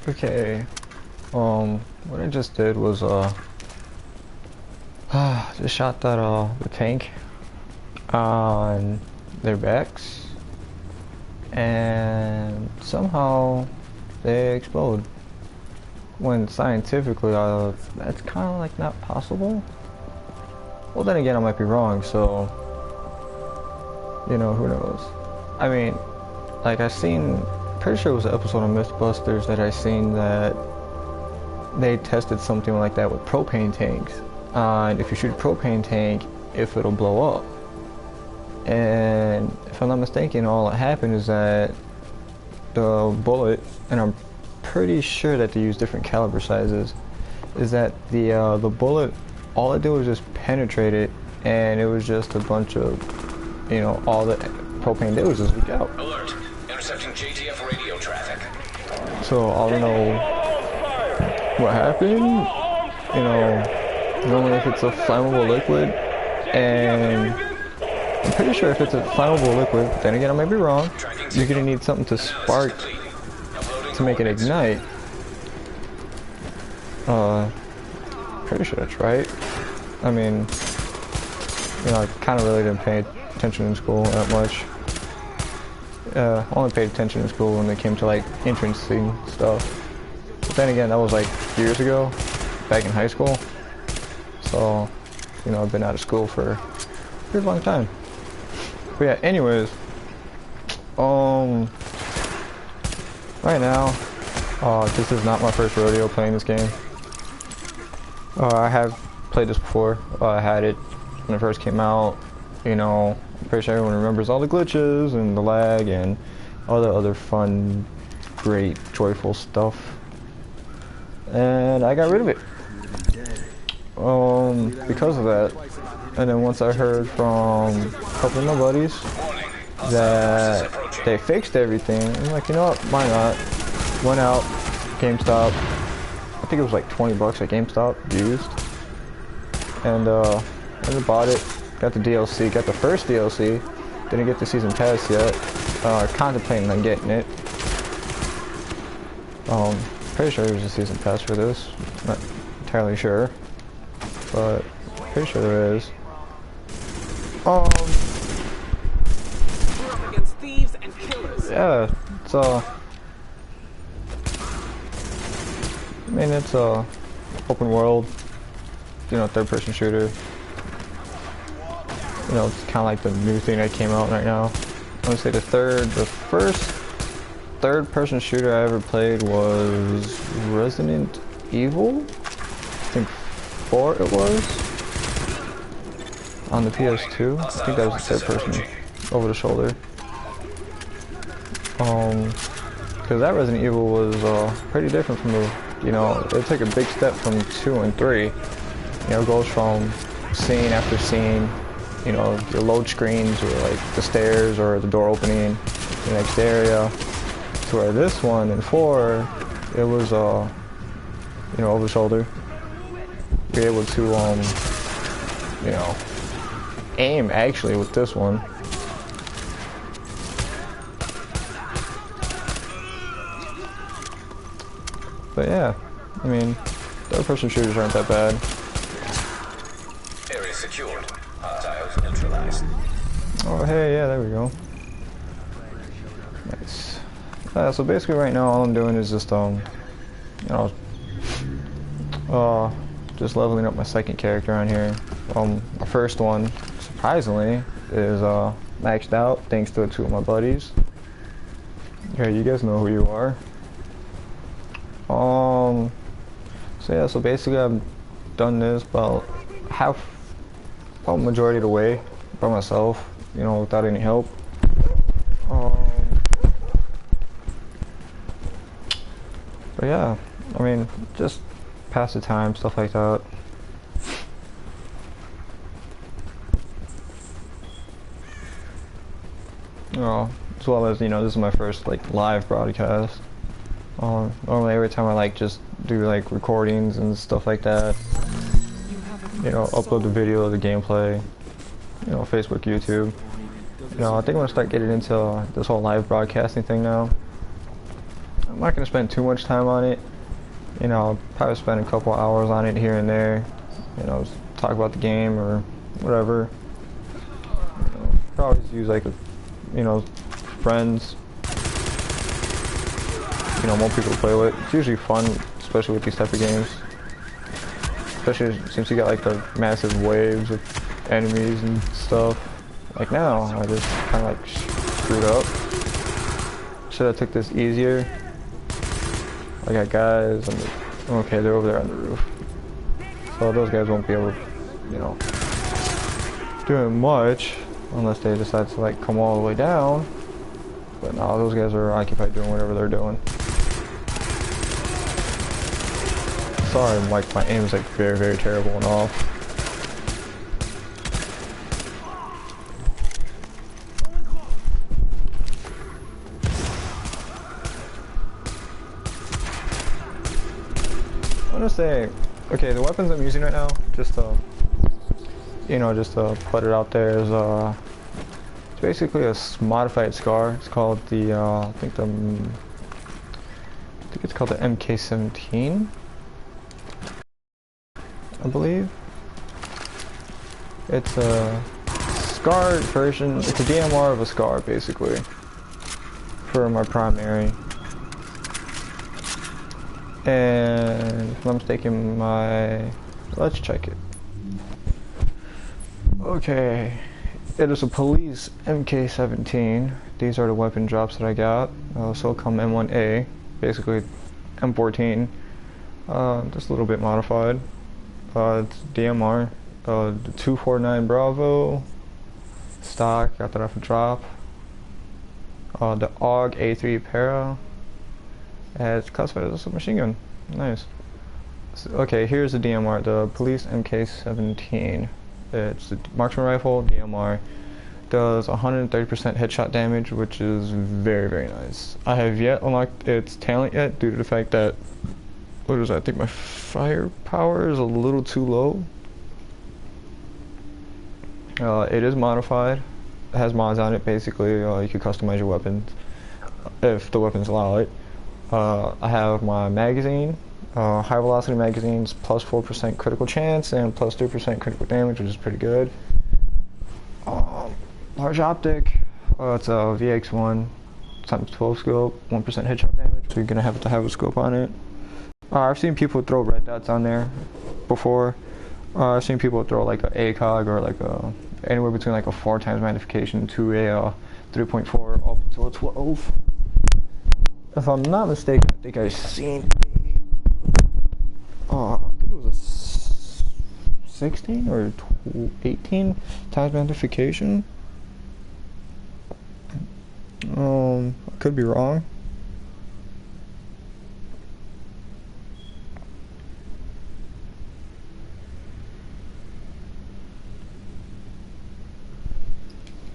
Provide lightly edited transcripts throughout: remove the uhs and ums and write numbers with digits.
Okay. What I just did was just shot that the tank on their backs, and somehow they explode. When scientifically, that's kind of like not possible. Well, then again, I might be wrong. So, you know, who knows? I mean, like I seen, pretty sure it was an episode of Mythbusters that I seen that they tested something like that with propane tanks. And if you shoot a propane tank, if it'll blow up. And if I'm not mistaken, all that happened is that the bullet, and I'm pretty sure that they use different caliber sizes, is that the bullet, all it did was just penetrate it, and it was just a bunch of, you know, all the propane did was just leak out. Alert! Intercepting JTF radio traffic. So I don't know what happened. You know, normally if it's a flammable liquid, and I'm pretty sure if it's a flammable liquid, but then again I might be wrong, you're gonna need something to spark to make it ignite. Pretty sure that's right. I mean, you know, I kind of really didn't pay attention in school that much. Only paid attention in school when it came to like entrancing stuff. But then again, that was like years ago, back in high school. So, you know, I've been out of school for a pretty long time. But yeah, anyways, right now, this is not my first rodeo playing this game. I have played this before. I had it when it first came out. You know, I'm pretty sure everyone remembers all the glitches and the lag and all the other fun, great, joyful stuff. And I got rid of it. Because of that. And then once I heard from a couple of my buddies that they fixed everything, I'm like, you know what, why not? Went out, GameStop, I think it was like 20 bucks at GameStop, used. And I bought it, got the DLC, got the first DLC, didn't get the season pass yet, contemplating on getting it. Pretty sure there's a season pass for this, not entirely sure, but pretty sure there is. We're up against thieves and killers. Yeah, it's I mean, it's a open world, you know, third-person shooter. You know, it's kind of like the new thing that came out right now. I would say the first third-person shooter I ever played was Resident Evil. I think 4 it was. On the PS2. I think that was the third person over the shoulder. Because that Resident Evil was pretty different from the, you know, it took a big step from 2 and 3. You know, it goes from scene after scene, you know, your load screens or like the stairs or the door opening, the next area, to where this one in 4, it was, you know, over the shoulder. Be able to, you know, aim actually with this one. But yeah, I mean, third-person shooters aren't that bad. Area secured. Hostiles neutralized. Oh hey, yeah, there we go. Nice. So basically right now all I'm doing is just you know, just leveling up my second character on here. My first one, surprisingly, is maxed out thanks to 2 of my buddies. Yeah, you guys know who you are. So yeah, so basically I've done this about majority of the way by myself, you know, without any help. But yeah, I mean, just pass the time, stuff like that. As well as, you know, this is my first like live broadcast. Normally every time I like just do like recordings and stuff like that, you know, upload the video of the gameplay, you know, Facebook, YouTube. You know, I think I'm gonna start getting into this whole live broadcasting thing now. I'm not gonna spend too much time on it. You know, I'll probably spend a couple hours on it here and there. You know, just talk about the game or whatever. You know, probably use like, you know, friends. You know, more people to play with. It's usually fun, especially with these type of games. Especially since you got like the massive waves of enemies and stuff. Like now, I just kind of like screwed up. Should have took this easier. I got guys. Okay, they're over there on the roof. So those guys won't be able to, you know, doing much unless they decide to like come all the way down. But no, those guys are occupied doing whatever they're doing. Sorry, like my aim is like very, very terrible and off. I'm gonna say, okay, the weapons I'm using right now, just to, you know, just to put it out there, is it's basically a modified SCAR. It's called the, I think it's called the MK17. I believe. It's a SCAR version, it's a DMR of a SCAR basically, for my primary. And if I'm mistaken, let's check it. Okay, it is a police MK17. These are the weapon drops that I got. SOCOM M1A, basically M14, just a little bit modified. It's DMR, the 249 Bravo, stock, got that off a drop. The AUG A3 Para, it's classified as a machine gun, nice. So, okay, here's the DMR, the Police MK17. It's a marksman rifle, DMR, does 130% headshot damage, which is very, very nice. I have yet unlocked its talent yet, due to the fact that, what is that? I think my firepower is a little too low. It is modified. It has mods on it, basically. You can customize your weapons, if the weapons allow it. I have my magazine, high velocity magazines, plus 4% critical chance and plus 3% critical damage, which is pretty good. Large optic, it's a VX1 times 12 scope, 1% headshot damage, so you're gonna have to have a scope on it. I've seen people throw red dots on there before. I've seen people throw like a ACOG or like anywhere between like a 4 times magnification to a 3.4 up to a 12. If I'm not mistaken, I think I've seen I think it was a 16 or 18 times magnification. I could be wrong.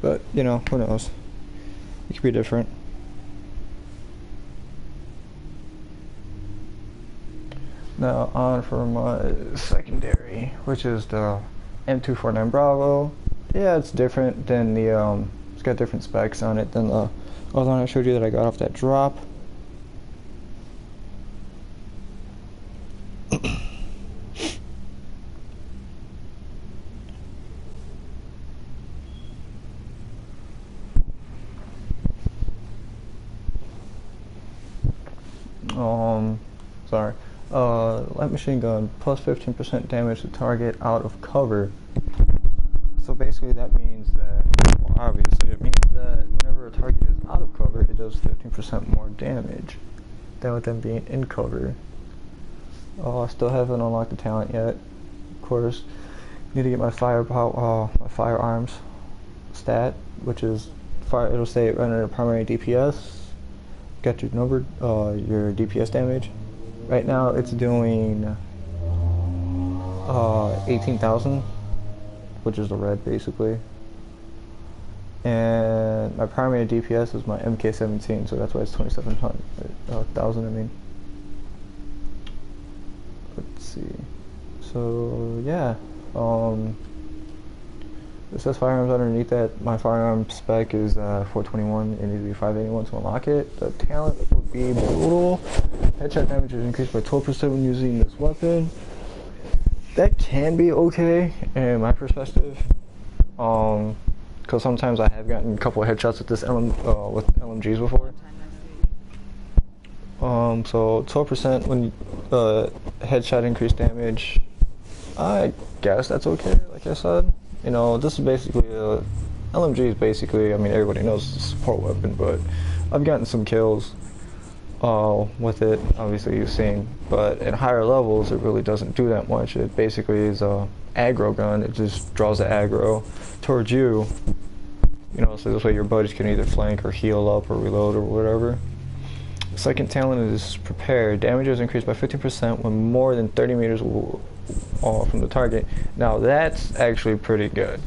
But, you know, who knows? It could be different. Now on for my secondary, which is the M249 Bravo. Yeah, it's different than the, it's got different specs on it than the other one I showed you that I got off that drop. Sorry. Light machine gun, plus 15% damage to target out of cover. So basically that means that, well, obviously it means that whenever a target is out of cover, it does 15% more damage than with them being in cover. I still haven't unlocked the talent yet. Of course, need to get my my firearms stat, which is it'll say it under primary DPS. Got your number, your DPS damage. Right now it's doing 18,000, which is the red basically. And my primary DPS is my MK17, so that's why it's 27,000. I mean, let's see. So yeah, It says firearms underneath that. My firearm spec is 421. It needs to be 581 to unlock it. The talent would be brutal. Headshot damage is increased by 12% when using this weapon. That can be okay in my perspective. Because sometimes I have gotten a couple of headshots with this with LMGs before. So 12% when headshot increased damage. I guess that's okay. Like I said, you know, this is basically LMG is basically. I mean, everybody knows it's a support weapon, but I've gotten some kills with it. Obviously, you've seen, but at higher levels, it really doesn't do that much. It basically is a aggro gun. It just draws the aggro towards you. You know, so this way your buddies can either flank or heal up or reload or whatever. Second talent is prepared. Damage is increased by 15% when more than 30 meters from the target. Now that's actually pretty good,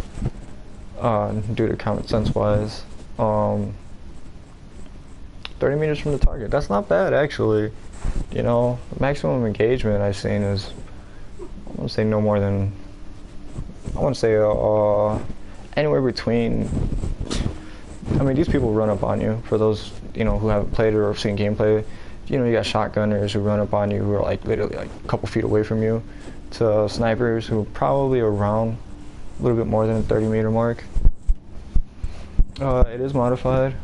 due to common sense wise. 30 meters from the target. That's not bad actually. You know, maximum engagement I've seen is, I want to say no more than, I want to say anywhere between. I mean, these people run up on you. For those, you know, who haven't played it or seen gameplay, you know, you got shotgunners who run up on you who are like literally like a couple feet away from you, to snipers who are probably around a little bit more than the 30-meter mark. It is modified.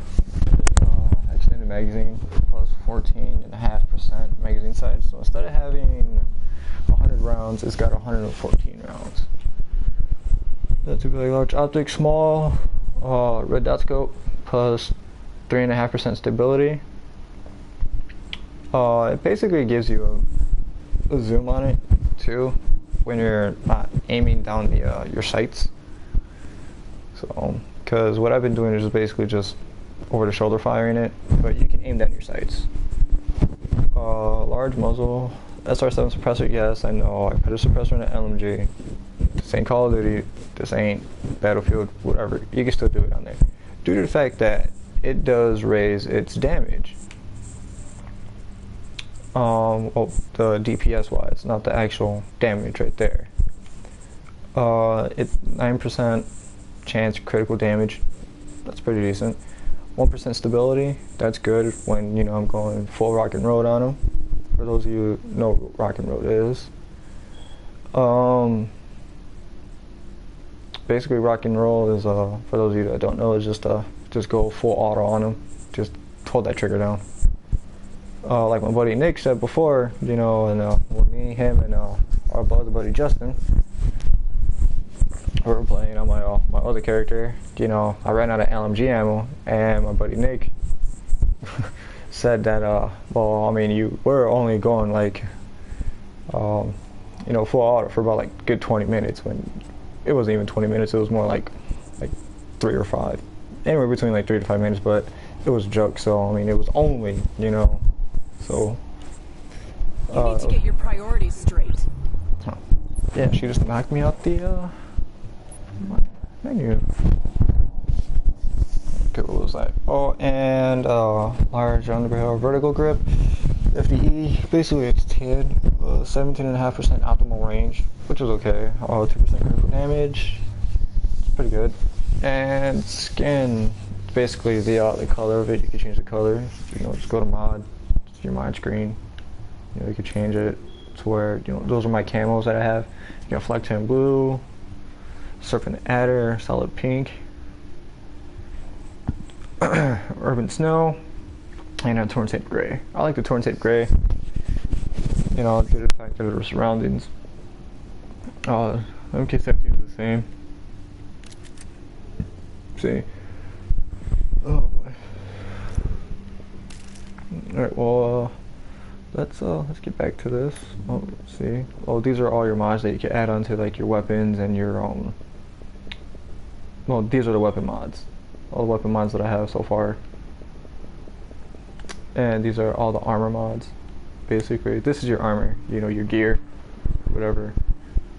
Extended magazine plus 14.5% magazine size. So instead of having 100 rounds, it's got 114 rounds. That's a really large optic, small. Red dot scope plus 3.5% stability. It basically gives you a zoom on it too when you're not aiming down the your sights. So, because what I've been doing is just basically just over the shoulder firing it, but you can aim down your sights. Large muzzle, SR7 suppressor. Yes, I know. I put a suppressor in an LMG. This ain't Call of Duty, this ain't Battlefield, whatever. You can still do it on there. Due to the fact that it does raise its damage. Well, the DPS wise, not the actual damage right there. It's 9% chance critical damage. That's pretty decent. 1% stability. That's good when, you know, I'm going full rock and roll on them. For those of you who know what rock and roll is. Basically, rock and roll is, for those of you that don't know, is just go full auto on them. Just hold that trigger down. Like my buddy Nick said before, you know, and with me, him, and our other buddy Justin, we were playing on my other character. You know, I ran out of LMG ammo, and my buddy Nick said that, well, I mean, you were only going like, you know, full auto for about like good 20 minutes when. It wasn't even 20 minutes, it was more like 3 or 5. Anywhere between like 3 to 5 minutes, but it was a joke, so I mean, it was only, you know, so. You need to get your priorities straight. Yeah, she just knocked me out the menu. Okay, what was that? Oh, and large underbarrel vertical grip. FDE, basically it's TID, 17.5% optimal range, which is okay. 2% critical damage, it's pretty good. And skin, basically the color of it. You can change the color. You know, just go to mod, it's your mod screen. You know, you can change it to where, you know, those are my camos that I have. You got Flag Tan Blue, Serpent Adder, Solid Pink, Urban Snow. And a Torn Tape Gray. I like the Torn Tape Gray, you know, due to the fact that the surroundings. MK17 is the same. See. Oh boy. Alright, well, let's get back to this. Oh, let's see. Oh, these are all your mods that you can add onto like your weapons and your well, these are the weapon mods. All the weapon mods that I have so far. And these are all the armor mods, basically. This is your armor, you know, your gear, whatever.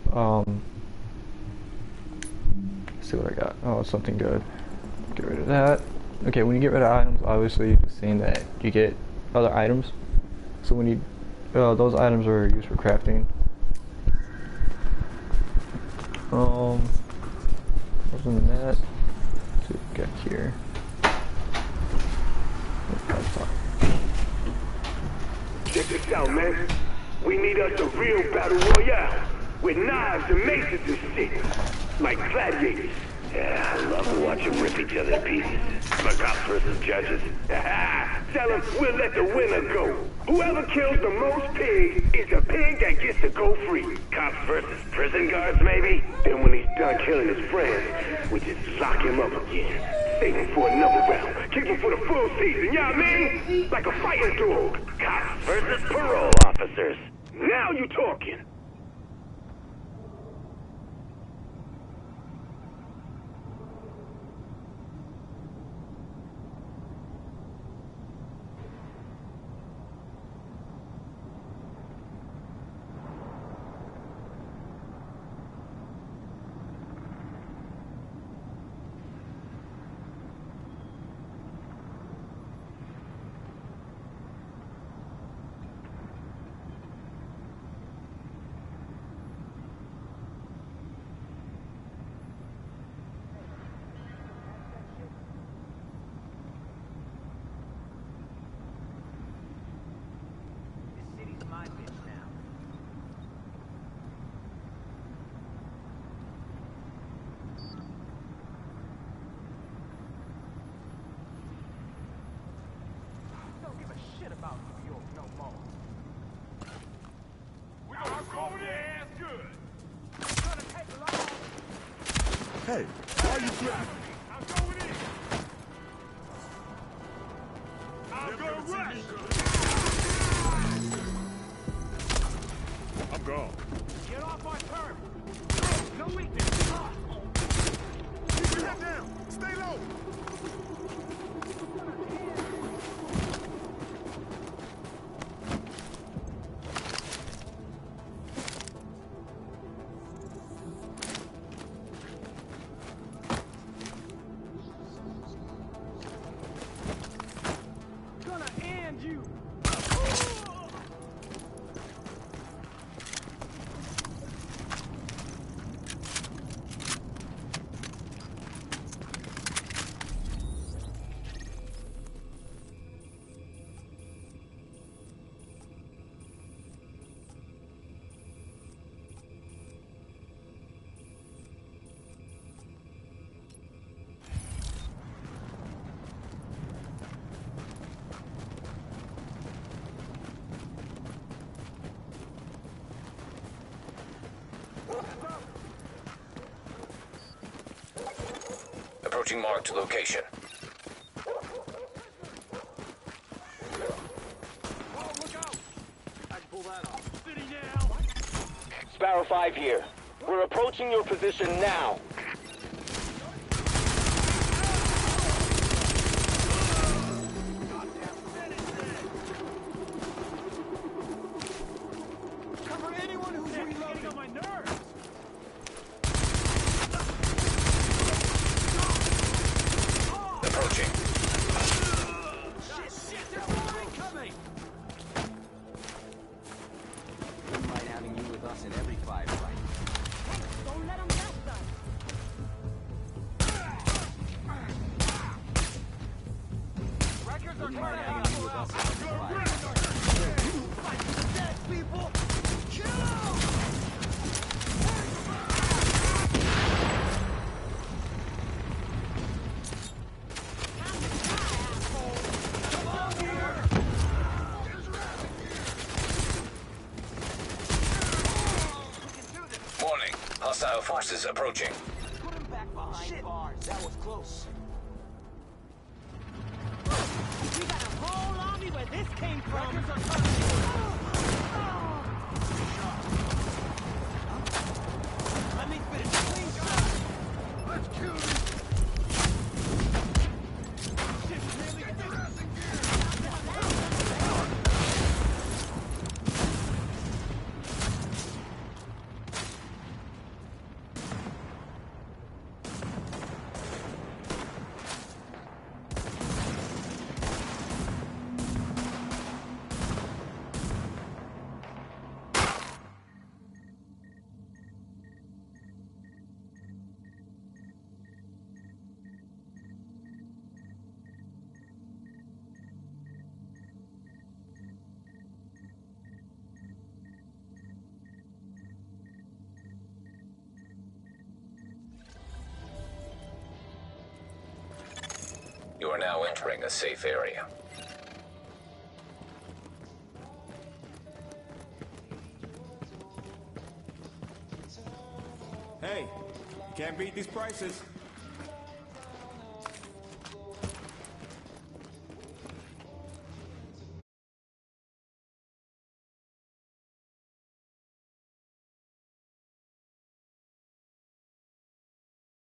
Let's see what I got. Oh, something good. Get rid of that. Okay, when you get rid of items, obviously you've seen that you get other items. So when you, those items are used for crafting. Where Wasn't that to get here? Check this out, man. We need us a real battle royale with knives and maces and shit, like gladiators. Yeah, I love to watch them rip each other to pieces. But cops versus judges. Tell them we'll let the winner go. Whoever kills the most pigs is the pig that gets to go free. Cops versus prison guards, maybe? Then when he's done killing his friends, we just lock him up again. Save him for another round. Keep him for the full season, you know what I mean? Like a fighting dog. Cops versus parole officers. Now you talking. Hey, why are you flipping? I'm going in. I'm gonna rush. I'm gone. Get off my turf. No weakness. Keep your head down. Stay low. Approaching marked location. Sparrow 5 here. We're approaching your position now. Cover anyone who's reloading on my nerves. Approaching. Shit, there's more incoming. Wouldn't mind having you with us in every firefight. Don't let them get us. Wouldn't mind having you with us in every firefight. People, kill 'em! Warning. Hostile forces approaching. Put him back behind bars. That was close. We got a whole army where this came from. Let me finish. Clean shot. Let's kill this. Shit, really? Get your ass in gear. now entering a safe area. Hey, can't beat these prices.